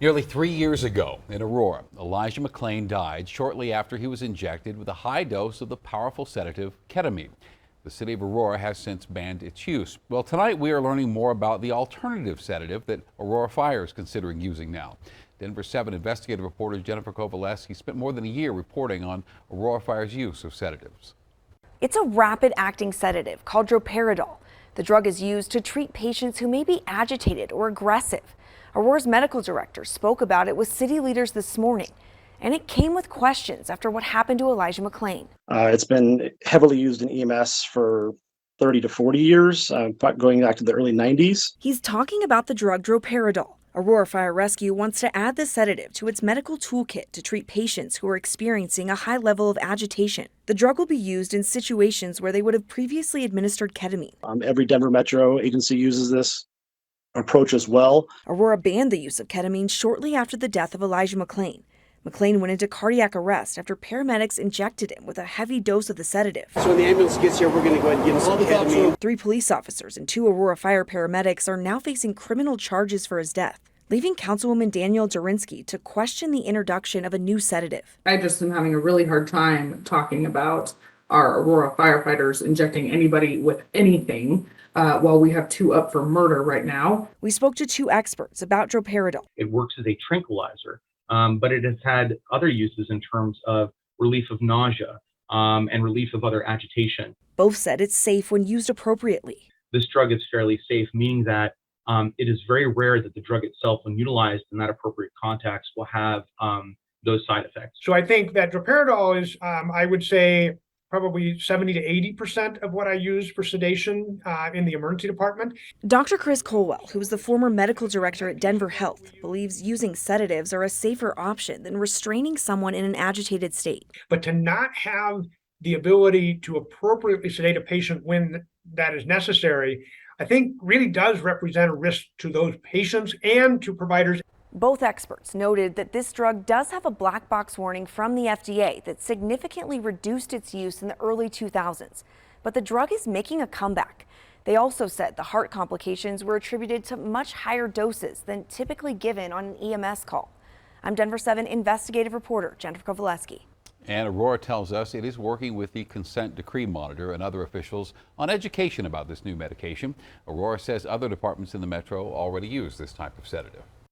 Nearly 3 years ago in Aurora, Elijah McClain died shortly after he was injected with a high dose of the powerful sedative ketamine. The City of Aurora has since banned its use. Well, tonight we are learning more about the alternative sedative that Aurora Fire is considering using now. Denver 7 investigative reporter Jennifer Kovaleski spent more than a year reporting on Aurora Fire's use of sedatives. It's a rapid-acting sedative called droperidol. The drug is used to treat patients who may be agitated or aggressive. Aurora's medical director spoke about it with city leaders this morning, and it came with questions after what happened to Elijah McClain. It's been heavily used in EMS for 30 to 40 years, going back to the early 90s. He's talking about the drug droperidol. Aurora Fire Rescue wants to add the sedative to its medical toolkit to treat patients who are experiencing a high level of agitation. The drug will be used in situations where they would have previously administered ketamine. Every Denver Metro agency uses this approach as well. Aurora banned the use of ketamine shortly after the death of Elijah McClain. McClain went into cardiac arrest after paramedics injected him with a heavy dose of the sedative. So when the ambulance gets here, we're going to go ahead and give him some ketamine. 3 police officers and 2 Aurora Fire paramedics are now facing criminal charges for his death, leaving Councilwoman Danielle Durinsky to question the introduction of a new sedative. I just am having a really hard time talking about our Aurora firefighters injecting anybody with anything while we have 2 up for murder right now. We spoke to 2 experts about droperidol. It works as a tranquilizer, but it has had other uses in terms of relief of nausea and relief of other agitation. Both said it's safe when used appropriately. This drug is fairly safe, meaning that it is very rare that the drug itself, when utilized in that appropriate context, will have those side effects. So I think that droperidol is, I would say, probably 70 to 80% of what I use for sedation in the emergency department. Dr. Chris Colwell, who is the former medical director at Denver Health, believes using sedatives are a safer option than restraining someone in an agitated state. But to not have the ability to appropriately sedate a patient when that is necessary, I think really does represent a risk to those patients and to providers. Both experts noted that this drug does have a black box warning from the FDA that significantly reduced its use in the early 2000s. But the drug is making a comeback. They also said the heart complications were attributed to much higher doses than typically given on an EMS call. I'm Denver 7 investigative reporter Jennifer Kovaleski. And Aurora tells us it is working with the consent decree monitor and other officials on education about this new medication. Aurora says other departments in the metro already use this type of sedative.